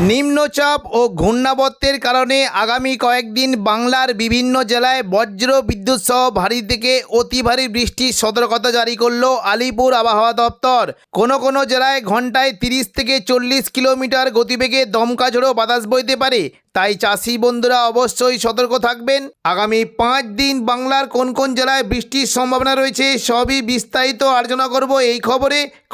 নিম্নচাপ ও ঘূর্ণাবর্তের কারণে আগামী কয়েকদিন বাংলার বিভিন্ন জেলায় বজ্র বিদ্যুৎ সহ ভারী থেকে অতি ভারী বৃষ্টির সতর্কতা জারি করল আলিপুর আবহাওয়া দপ্তর। কোনো জেলায় ঘন্টায় 30 থেকে 40 কিলোমিটার গতিবেগে দমকা ঝোড়ো বাতাস বইতে পারে, তাই চাষি বন্ধুরা অবশ্যই সতর্ক থাকবেন। আগামী 5 দিন বাংলার কোন জেলায় বৃষ্টির সম্ভাবনা রয়েছে সবই বিস্তারিত আলোচনা করব এই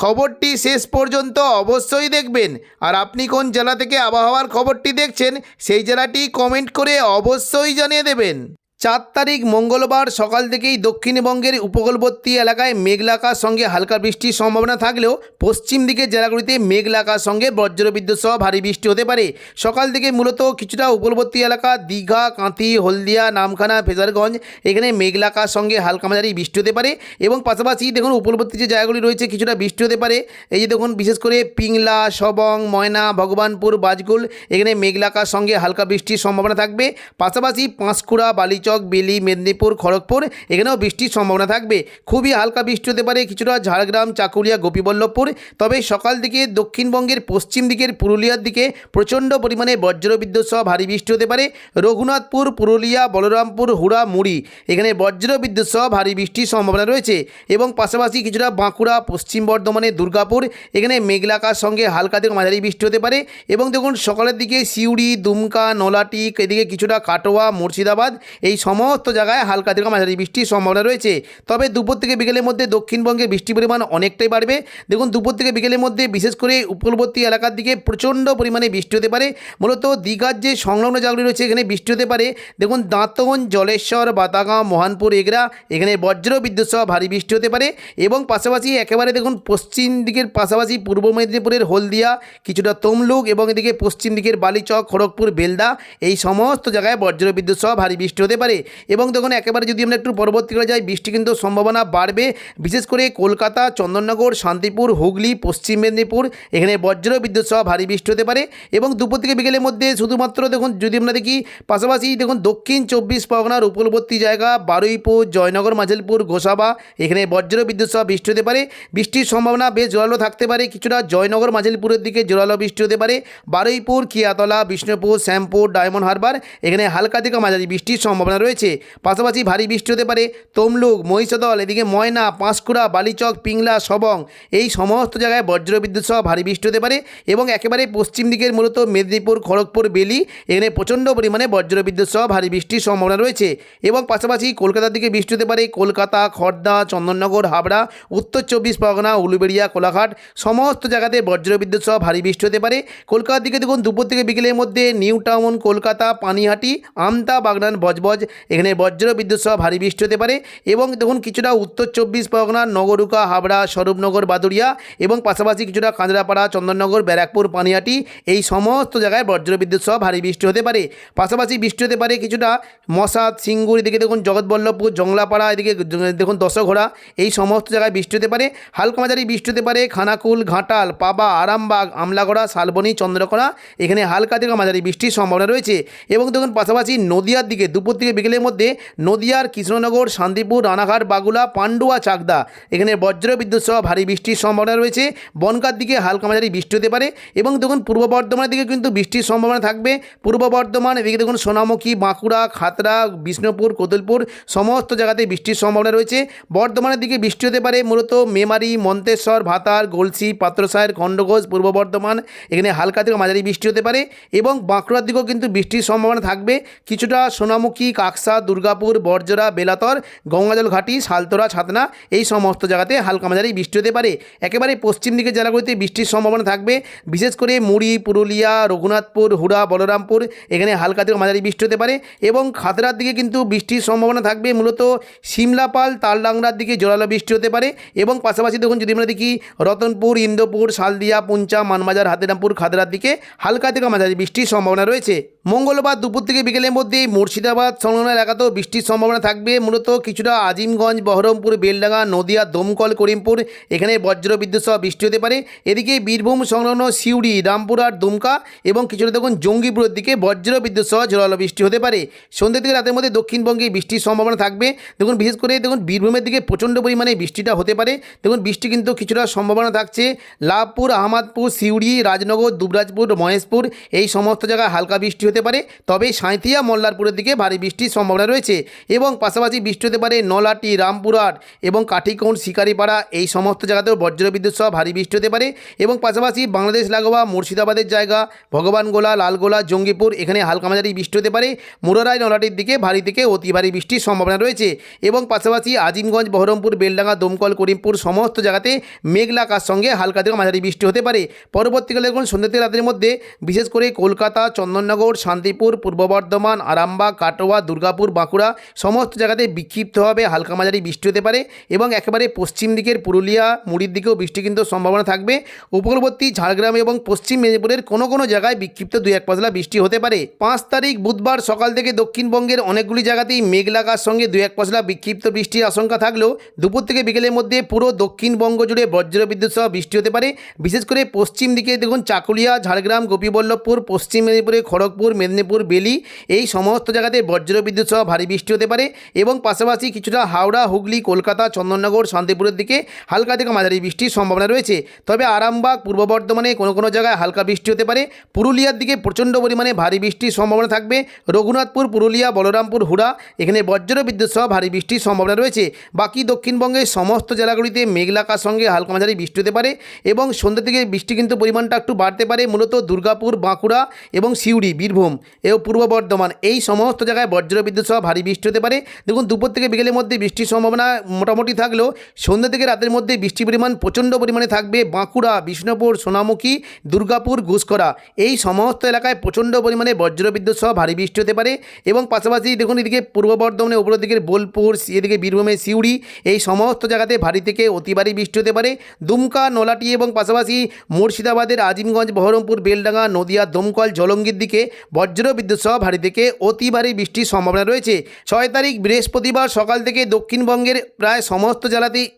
খবরটি শেষ পর্যন্ত অবশ্যই দেখবেন। আর আপনি কোন জেলা থেকে আবহাওয়ার খবরটি দেখছেন সেই জেলাটি কমেন্ট করে অবশ্যই জানিয়ে দেবেন। 4 তারিখ মঙ্গলবার সকাল থেকেই দক্ষিণবঙ্গের উপকূলবর্তী এলাকায় মেঘলা আকাশ সঙ্গে হালকা বৃষ্টির সম্ভাবনা থাকলেও পশ্চিম দিকের জেলাগুলিতে মেঘলা আকাশ সঙ্গে বজ্রবিদ্যুৎ সহ ভারী বৃষ্টি হতে পারে। সকাল থেকে মূলত কিছুটা উপকূলবর্তী এলাকা দীঘা, কাঁথি, হলদিয়া, নামখানা, ফেজারগঞ্জ এখানে মেঘলা আকাশ সঙ্গে হালকা মাঝারি বৃষ্টি হতে পারে এবং পাশাপাশি দেখুন উপকূলবর্তী যে জায়গাগুলি রয়েছে কিছুটা বৃষ্টি হতে পারে। এই যে দেখুন বিশেষ করে পিংলা, সবং, ময়না, ভগবানপুর, বাজকুল এখানে মেঘলা আকাশ সঙ্গে হালকা বৃষ্টির সম্ভাবনা থাকবে। পাশাপাশি পাঁশকুড়া, বালিচক, বেলি, মেদিনীপুর, খড়গপুর এখানেও বৃষ্টির সম্ভাবনা থাকবে। খুবই হালকা বৃষ্টি হতে পারে কিছুটা ঝাড়গ্রাম, চাকুলিয়া, গোপীবল্লভপুর। তবে সকাল থেকে দক্ষিণবঙ্গের পশ্চিম দিকের পুরুলিয়ার দিকে প্রচণ্ড পরিমাণে বজ্রবিদ্যুৎ সহ ভারী বৃষ্টি হতে পারে। রঘুনাথপুর, পুরুলিয়া, বলরামপুর, হুড়া, মুড়ি এখানে বজ্রবিদ্যুৎ সহ ভারী বৃষ্টির সম্ভাবনা রয়েছে এবং পাশাপাশি কিছুটা বাঁকুড়া, পশ্চিম বর্ধমানের দুর্গাপুর এখানে মেঘলা আকাশ সঙ্গে হালকা থেকে মাঝারি বৃষ্টি হতে পারে। এবং দেখুন সকালের দিকে সিউড়ি, দুমকা, নলাটি এদিকে কিছুটা কাটোয়া, মুর্শিদাবাদ এই সমস্ত জায়গায় হালকা থেকে মাঝারি বৃষ্টির সম্ভাবনা রয়েছে। তবে দুপুর থেকে বিকেলের মধ্যে দক্ষিণবঙ্গে বৃষ্টির পরিমাণ অনেকটাই বাড়বে। দেখুন দুপুর থেকে বিকেলের মধ্যে বিশেষ করে উপকূলবর্তী এলাকার দিকে প্রচণ্ড পরিমাণে বৃষ্টি হতে পারে। মূলত দীঘার যে সংলগ্ন জায়গাগুলি রয়েছে এখানে বৃষ্টি হতে পারে। দেখুন দাঁতন, জলেশ্বর, বাতাগাঁও, মোহনপুর, এগরা এখানে বজ্র বিদ্যুৎ সহ ভারী বৃষ্টি হতে পারে এবং পাশাপাশি একেবারে দেখুন পশ্চিম দিকের পাশাপাশি পূর্ব মেদিনীপুরের হলদিয়া, কিছুটা তমলুক এবং এদিকে পশ্চিম দিকের বালিচক, খড়গপুর, বেলদা এই সমস্ত জায়গায় বজ্র বিদ্যুৎ সহ ভারী বৃষ্টি হতে পারে। এবং দেখুন একেবারে যদি আমরা একটু পরবর্তীকালে যাই বৃষ্টি কিন্তু সম্ভাবনা বাড়বে। বিশেষ করে কলকাতা, চন্দননগর, শান্তিপুর, হুগলি, পশ্চিম মেদিনীপুর এখানে বজ্র বিদ্যুৎ সহ ভারী বৃষ্টি হতে পারে এবং দুপুর থেকে বিকেলের মধ্যে শুধুমাত্র দেখুন যদি আমরা দেখি পাশাপাশি দেখুন দক্ষিণ 24 পরগনার উপকূলবর্তী জায়গা বারুইপুর, জয়নগর, মাঝেলপুর, গোসাবা এখানে বজ্র বিদ্যুৎ সহ বৃষ্টি হতে পারে। বৃষ্টির সম্ভাবনা বেশ জোরালো থাকতে পারে। কিছুটা জয়নগর, মাঝেলপুরের দিকে জোরালো বৃষ্টি হতে পারে। বারুইপুর, কিয়াতলা, বিষ্ণুপুর, শ্যামপুর, ডায়মন্ড হারবার এখানে হালকা থেকে মাঝারি বৃষ্টির সম্ভাবনা রয়েছে। পাশাপাশি ভারী বৃষ্টি হতে পারে তমলুক, মহিষাদল, এদিকে ময়না, পাঁশকুড়া, বালিচক, পিংলা, সবং এই সমস্ত জায়গায় বজ্রবিদ্যুৎ সহ ভারী বৃষ্টি হতে পারে এবং একেবারে পশ্চিম দিকের মূলত মেদিনীপুর, খড়গপুর, বেলি এখানে প্রচণ্ড পরিমাণে বজ্রবিদ্যুৎ সহ ভারী বৃষ্টির সম্ভাবনা রয়েছে এবং পাশাপাশি কলকাতার দিকে বৃষ্টি হতে পারে কলকাতা, খড়দা, চন্দননগর, হাবড়া, উত্তর 24 পরগনা, উলুবেড়িয়া, কোলাঘাট সমস্ত জায়গাতে বজ্রবিদ্যুৎ সহ ভারী বৃষ্টি হতে পারে। কলকাতার দিকে দেখুন দুপুর থেকে বিকেলের মধ্যে নিউ টাউন, কলকাতা, পানিহাটি, আমতা, বাগনান, বজবজ এখানে বজ্র বিদ্যুৎ সহ ভারী বৃষ্টি হতে পারে এবং দেখুন কিছুটা উত্তর 24 পরগনার নগরুকা, হাবড়া, স্বরূপনগর, বাদুড়িয়া এবং পাশাপাশি কিছুটা কাঁচরাপাড়া, চন্দননগর, ব্যারাকপুর, পানিহাটি এই সমস্ত জায়গায় বজ্র বিদ্যুৎ সহ ভারী বৃষ্টি হতে পারে। পাশাপাশি বৃষ্টি হতে পারে কিছুটা মশাদ, সিঙ্গুর এদিকে দেখুন জগৎবল্লভপুর, জংলাপাড়া এদিকে দেখুন দশঘোড়া এই সমস্ত জায়গায় বৃষ্টি হতে পারে। হালকা মাঝারি বৃষ্টি হতে পারে খানাকুল, ঘাটাল, পাবা, আরামবাগ, আমলাগড়া, শালবনী, চন্দ্রকোনা এখানে হালকা থেকে মাঝারি বৃষ্টির সম্ভাবনা রয়েছে এবং দেখুন পাশাপাশি নদিয়ার দিকে দুপুর থেকে বিকেলের মধ্যে নদিয়ার কৃষ্ণনগর, শান্তিপুর, রানাঘাট, বাগুলা, পান্ডুয়া, চাকদা এখানে বজ্র বিদ্যুৎ সহ ভারী বৃষ্টির সম্ভাবনা রয়েছে। বনগাঁর দিকে হালকা মাঝারি বৃষ্টি হতে পারে এবং দেখুন পূর্ব বর্ধমানের দিকে কিন্তু বৃষ্টির সম্ভাবনা থাকবে। পূর্ব বর্ধমান এদিকে দেখুন সোনামুখী, বাঁকুড়া, খাতড়া, বিষ্ণুপুর, কোতুলপুর সমস্ত জায়গাতে বৃষ্টির সম্ভাবনা রয়েছে। বর্ধমানের দিকে বৃষ্টি হতে পারে মূলত মেমারি, মন্তেশ্বর, ভাতার, গলসি, পাত্রসায়ের, খণ্ডঘোষ, পূর্ব বর্ধমান এখানে হালকা থেকে মাঝারি বৃষ্টি হতে পারে এবং বাঁকুড়ার দিকেও কিন্তু বৃষ্টির সম্ভাবনা থাকবে। কিছুটা সোনামুখী, কাকসা, দুর্গাপুর, বরজরা, বেলাতর, গঙ্গাজল ঘাটি, সালতোরা, ছাতনা এই সমস্ত জায়গাতে হালকা মাঝারি বৃষ্টি হতে পারে। একেবারে পশ্চিম দিকের জেলাগুলিতে বৃষ্টির সম্ভাবনা থাকবে বিশেষ করে মুড়ি, পুরুলিয়া, রঘুনাথপুর, হুড়া, বলরামপুর এখানে হালকা থেকে মাঝারি বৃষ্টি হতে পারে এবং খাতড়ার দিকে কিন্তু বৃষ্টির সম্ভাবনা থাকবে মূলত সিমলাপাল, তালডাংরার দিকে জোরালো বৃষ্টি হতে পারে এবং পাশাপাশি দেখুন যদি আমরা দেখি রতনপুর, ইন্দোপুর, শালদিয়া, পুঞ্চা, মানবাজার, হাতিরামপুর, খাতড়ার দিকে হালকা থেকে মাঝারি বৃষ্টির সম্ভাবনা রয়েছে। মঙ্গলবার দুপুর থেকে বিকেলের মধ্যে মুর্শিদাবাদ সংলগ্ন এলাকাতেও বৃষ্টির সম্ভাবনা থাকবে। মূলত কিছুটা আজিমগঞ্জ, বহরমপুর, বেলডাঙ্গা, নদিয়া, দমকল, করিমপুর এখানে বজ্র বিদ্যুৎ সহ বৃষ্টি হতে পারে। এদিকে বীরভূম সংলগ্ন সিউড়ি, রামপুরহাট, দুমকা এবং কিছুটা দেখুন জঙ্গিপুরের দিকে বজ্র বিদ্যুৎ সহ ঝোড়ালো বৃষ্টি হতে পারে। সন্ধ্যে থেকে রাতের মধ্যে দক্ষিণবঙ্গে বৃষ্টির সম্ভাবনা থাকবে। দেখুন বিশেষ করে দেখুন বীরভূমের দিকে প্রচণ্ড পরিমাণে বৃষ্টিটা হতে পারে। দেখুন বৃষ্টি কিন্তু কিছুটা সম্ভাবনা থাকছে লাভপুর, আহমদপুর, সিউড়ি, রাজনগর, দুবরাজপুর, মহেশপুর এই সমস্ত জায়গায় হালকা বৃষ্টি হতে পারে। তবে সাঁইথিয়া, মল্লারপুরের দিকে ভারী বৃষ্টির সম্ভাবনা রয়েছে এবং পাশাপাশি বৃষ্টি হতে পারে নলাটি, রামপুরহাট এবং কাঠিকোণ, শিকারিপাড়া এই সমস্ত জায়গাতেও বজ্রবিদ্যুৎ সহ ভারী বৃষ্টি হতে পারে এবং পাশাপাশি বাংলাদেশ লাগোয়া মুর্শিদাবাদের জায়গা ভগবানগোলা, লালগোলা, জঙ্গিপুর এখানে হালকা মাঝারি বৃষ্টি হতে পারে। মুরারাই, নলাটির দিকে ভারী থেকে অতি ভারী বৃষ্টির সম্ভাবনা রয়েছে এবং পাশাপাশি আজিমগঞ্জ, বহরমপুর, বেলডাঙ্গা, দমকল, করিমপুর সমস্ত জায়গাতে মেঘলা আকাশ সঙ্গে হালকা থেকে মাঝারি বৃষ্টি হতে পারে। পরবর্তীকালে দেখুন সন্ধ্যা থেকে রাতের মধ্যে বিশেষ করে কলকাতা, চন্দননগর, শান্তিপুর, পূর্ব বর্ধমান, আরামবাগ, কাটোয়া, দুর্গাপুর, বাঁকুড়া সমস্ত জায়গাতে বিক্ষিপ্তভাবে হালকা মাঝারি বৃষ্টি হতে পারে এবং একেবারে পশ্চিম দিকের পুরুলিয়া, মুড়ির দিকেও বৃষ্টি কিন্তু সম্ভাবনা থাকবে। উপকূলবর্তী ঝাড়গ্রাম এবং পশ্চিম মেদিনীপুরের কোনো কোনো জায়গায় বিক্ষিপ্ত 2-1 পশলা বৃষ্টি হতে পারে। 5 তারিখ বুধবার সকাল থেকে দক্ষিণবঙ্গের অনেকগুলি জায়গাতেই মেঘলা আকাশ সঙ্গে 2-1 পশলা বিক্ষিপ্ত বৃষ্টির আশঙ্কা থাকলেও দুপুর থেকে বিকেলের মধ্যে পুরো দক্ষিণবঙ্গ জুড়ে বজ্রবিদ্যুৎ সহ বৃষ্টি হতে পারে। বিশেষ করে পশ্চিম দিকে দেখুন চাকুলিয়া, ঝাড়গ্রাম, গোপীবল্লভপুর, পশ্চিম মেদিনীপুরে খড়গপুর, মেদিনীপুর, বেলি এই সমস্ত জায়গাতে বজ্রবিদ্যুৎ সহ ভারী বৃষ্টি হতে পারে এবং পাশাপাশি কিছুটা হাওড়া, হুগলি, কলকাতা, চন্দননগর, শান্তিপুরের দিকে হালকা থেকে মাঝারি বৃষ্টির সম্ভাবনা রয়েছে। তবে আরামবাগ, পূর্ব বর্ধমানে কোনো কোনো জায়গায় হালকা বৃষ্টি হতে পারে। পুরুলিয়ার দিকে প্রচণ্ড পরিমাণে ভারী বৃষ্টির সম্ভাবনা থাকবে। রঘুনাথপুর, পুরুলিয়া, বলরামপুর, হুড়া এখানে বজ্রবিদ্যুৎ সহ ভারী বৃষ্টির সম্ভাবনা রয়েছে। বাকি দক্ষিণবঙ্গের সমস্ত জেলাগুলিতে মেঘলা আকাশ সঙ্গে হালকা মাঝারি বৃষ্টি হতে পারে এবং সন্ধ্যা থেকে বৃষ্টি কিন্তু পরিমাণটা একটু বাড়তে পারে। মূলত দুর্গাপুর, বাঁকুড়া এবং সিউড়ি, বীরভূম এবং পূর্ব বর্ধমান এই সমস্ত জায়গায় বজ্রবিদ্যুৎ সহ ভারী বৃষ্টি হতে পারে। দেখুন দুপুর থেকে বিকেলের মধ্যে বৃষ্টির সম্ভাবনা মোটামুটি থাকলেও সন্ধ্যা থেকে রাতের মধ্যে বৃষ্টির পরিমাণ প্রচণ্ড পরিমাণে থাকবে বাঁকুড়া, বিষ্ণুপুর, সোনামুখী, দুর্গাপুর, ঘুষকরা এই সমস্ত এলাকায় প্রচণ্ড পরিমাণে বজ্রবিদ্যুৎ সহ ভারী বৃষ্টি হতে পারে এবং পাশাপাশি দেখুন এদিকে পূর্ব বর্ধমানে উপরের দিকের বোলপুর, এদিকে বীরভূমের সিউড়ি এই সমস্ত জায়গাতে ভারী থেকে অতি ভারী বৃষ্টি হতে পারে। দুমকা, নলাটি এবং পাশাপাশি মুর্শিদাবাদের আজিমগঞ্জ, বহরমপুর, বেলডাঙ্গা, নদিয়া, দমকল, জলঙ্গির দিকে বজ্রবিদ্যুৎ সহ ভারী থেকে অতি ভারী বৃষ্টির সম্ভাবনা রয়েছে। 6 তারিখ বৃহস্পতিবার সকাল থেকে দক্ষিণবঙ্গের প্রায় সমস্ত জেলাতেই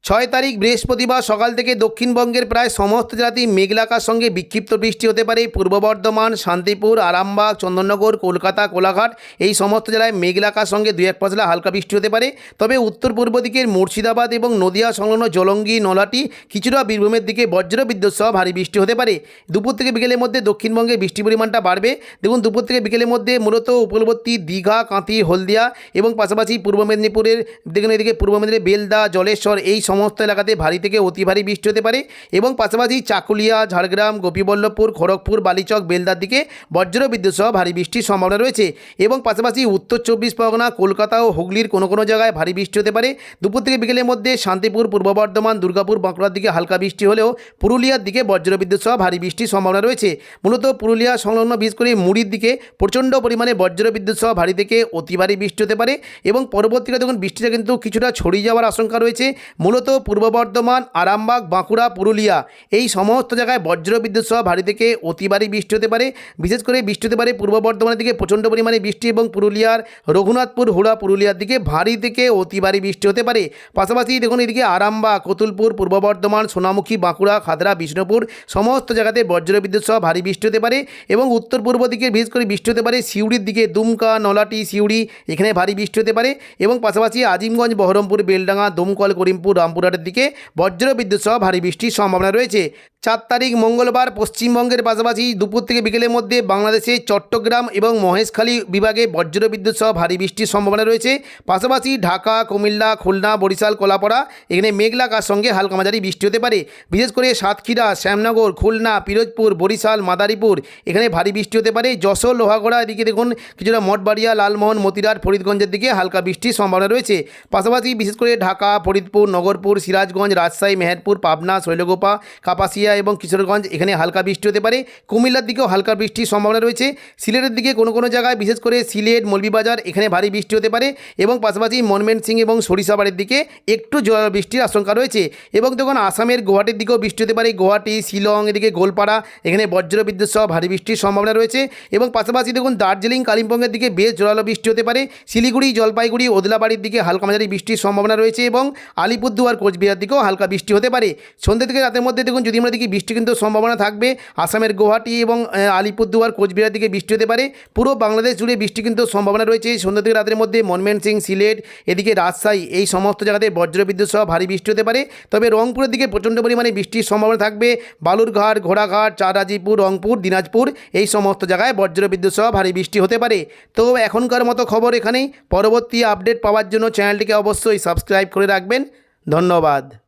6 তারিখ বৃহস্পতিবার সকাল থেকে দক্ষিণবঙ্গের প্রায় সমস্ত জেলাতেই মেঘলা আকাশ সঙ্গে বিক্ষিপ্ত বৃষ্টি হতে পারে। পূর্ব বর্ধমান, শান্তিপুর, আরামবাগ, চন্দননগর, কলকাতা, কোলাঘাট এই সমস্ত জেলায় মেঘলা আকাশ সঙ্গে 2-1 পশলা হালকা বৃষ্টি হতে পারে। তবে উত্তর পূর্ব দিকের মুর্শিদাবাদ এবং নদিয়া সংলগ্ন জলঙ্গি, নলাটি, কিছুটা বীরভূমের দিকে বজ্রবিদ্যুৎ সহ ভারী বৃষ্টি হতে পারে। দুপুর থেকে বিকেলের মধ্যে দক্ষিণবঙ্গে বৃষ্টির পরিমাণটা বাড়বে। দেখুন দুপুর থেকে বিকেলের মধ্যে মূলত উপকূলবর্তী দীঘা, কাঁথি, হলদিয়া এবং পাশাপাশি পূর্ব মেদিনীপুরের দেখুন এদিকে পূর্ব মেদিনীপুরের বেলদা, জলেশ্বর এই সমস্ত এলাকাতে ভারী থেকে অতি ভারী বৃষ্টি হতে পারে এবং পাশাপাশি চাকুলিয়া, ঝাড়গ্রাম, গোপীবল্লভপুর, খড়গপুর, বালিচক, বেলদার দিকে বজ্রবিদ্যুৎ সহ ভারী বৃষ্টির সম্ভাবনা রয়েছে এবং পাশাপাশি উত্তর 24 পরগনা, কলকাতা ও হুগলির কোনো কোনো জায়গায় ভারী বৃষ্টি হতে পারে। দুপুর থেকে বিকেলের মধ্যে শান্তিপুর, পূর্ব বর্ধমান, দুর্গাপুর, বাঁকুড়ার দিকে হালকা বৃষ্টি হলেও পুরুলিয়ার দিকে বজ্রবিদ্যুৎ সহ ভারী বৃষ্টির সম্ভাবনা রয়েছে। মূলত পুরুলিয়া সংলগ্ন বিশেষ করে মুড়ির দিকে প্রচণ্ড পরিমাণে বজ্রবিদ্যুৎ সহ ভারী থেকে অতি ভারী বৃষ্টি হতে পারে এবং পরবর্তীকালে দেখুন বৃষ্টিটা কিন্তু কিছুটা ছড়িয়ে যাওয়ার আশঙ্কা রয়েছে। মূলত পূর্ব বর্ধমান, আরামবাগ, বাঁকুড়া, পুরুলিয়া এই সমস্ত জায়গায় বজ্রবিদ্যুৎ সহ ভারী থেকে অতি ভারী বৃষ্টি হতে পারে। বিশেষ করে বৃষ্টি হতে পারে পূর্ব বর্ধমানের দিকে প্রচণ্ড পরিমাণে বৃষ্টি এবং পুরুলিয়ার রঘুনাথপুর, হুড়া, পুরুলিয়ার দিকে ভারী থেকে অতি ভারী বৃষ্টি হতে পারে। পাশাপাশি দেখুন এদিকে আরামবাগ, কতুলপুর, পূর্ব বর্ধমান, সোনামুখী, বাঁকুড়া, খাদরা, বিষ্ণুপুর সমস্ত জায়গাতে বজ্রবিদ্যুৎ সহ ভারী বৃষ্টি হতে পারে এবং উত্তর পূর্ব দিকে বিশেষ করে বৃষ্টি হতে পারে সিউড়ির দিকে, দুমকা, নলাটি, সিউড়ি এখানে ভারী বৃষ্টি হতে পারে এবং পাশাপাশি আজিমগঞ্জ, বহরমপুর, বেলডাঙ্গা, দমকল, করিমপুর, রামপুরহাটের দিকে বজ্রবিদ্যুৎ সহ ভারী বৃষ্টির সম্ভাবনা রয়েছে। 4 তারিখ মঙ্গলবার পশ্চিমবঙ্গের পাশাপাশি দুপুর থেকে বিকেলের মধ্যে বাংলাদেশে চট্টগ্রাম এবং মহেশখালী বিভাগে বজ্রবিদ্যুৎ সহ ভারী বৃষ্টির সম্ভাবনা রয়েছে। পাশাপাশি ঢাকা, কুমিল্লা, খুলনা, বরিশাল, কলাপাড়া এখানে মেঘলা আকাশ সঙ্গে হালকা মাঝারি বৃষ্টি হতে পারে। বিশেষ করে সাতক্ষীরা, শ্যামনগর, খুলনা, পিরোজপুর, বরিশাল, মাদারীপুর এখানে ভারী বৃষ্টি হতে পারে। যশোর, লোহাগড়া এদিকে দেখুন কিছুটা মঠবাড়িয়া, লালমোহন, মতিরাট, ফরিদগঞ্জের দিকে হালকা বৃষ্টির সম্ভাবনা রয়েছে। পাশাপাশি বিশেষ করে ঢাকা, ফরিদপুর, নগর খড়গপুর, সিরাজগঞ্জ, রাজশাহী, মেহেরপুর, পাবনা, শৈলকুপা, কাপাসিয়া এবং কিশোরগঞ্জ এখানে হালকা বৃষ্টি হতে পারে। কুমিল্লার দিকেও হালকা বৃষ্টির সম্ভাবনা রয়েছে। সিলেটের দিকে কোনো কোনো জায়গায় বিশেষ করে সিলেট, মৌলভীবাজার এখানে ভারী বৃষ্টি হতে পারে এবং পাশাপাশি ময়মনসিংহ এবং সরিষাবাড়ির দিকে একটু জোরালো বৃষ্টির আশঙ্কা রয়েছে। এবং তখন আসামের গুয়াহাটির দিকেও বৃষ্টি হতে পারে। গুয়াহাটি, শিলং এদিকে গোলপাড়া এখানে বজ্রবিদ্যুৎ সহ ভারী বৃষ্টির সম্ভাবনা রয়েছে। এবং পাশাপাশি দেখুন দার্জিলিং, কালিম্পংয়ের দিকে বেশ জোরালো বৃষ্টি হতে পারে। শিলিগুড়ি, জলপাইগুড়ি, ওদলাবাড়ির দিকে হালকা মাঝারি বৃষ্টির সম্ভাবনা রয়েছে এবং আলিপুরদুয়ার, কোচবিহার দিকেও হালকা বৃষ্টি হতে পারে। সন্ধ্যা থেকে রাতের মধ্যে দেখুন যদি আমরা দেখি বৃষ্টি কিন্তু সম্ভাবনা থাকবে। আসামের গুয়াহাটি এবং আলিপুরদুয়ার, কোচবিহার দিকে বৃষ্টি হতে পারে। পুরো বাংলাদেশ জুড়ে বৃষ্টি কিন্তু সম্ভাবনা রয়েছে সন্ধ্যা থেকে রাতের মধ্যে। ময়মনসিংহ, সিলেট এদিকে রাজশাহী এই সমস্ত জায়গাতে বজ্রবিদ্যুৎ সহ ভারী বৃষ্টি হতে পারে। তবে রংপুরের দিকে প্রচণ্ড পরিমাণে বৃষ্টির সম্ভাবনা থাকবে। বালুরঘাট, ঘোড়াঘাট, চাঁরাজিপুর, রংপুর, দিনাজপুর এই সমস্ত জায়গায় বজ্রবিদ্যুৎ সহ ভারী বৃষ্টি হতে পারে। তো এখনকার মতো খবর এখানেই। পরবর্তী আপডেট পাওয়ার জন্য চ্যানেলটিকে অবশ্যই সাবস্ক্রাইব করে রাখবেন। ধন্যবাদ।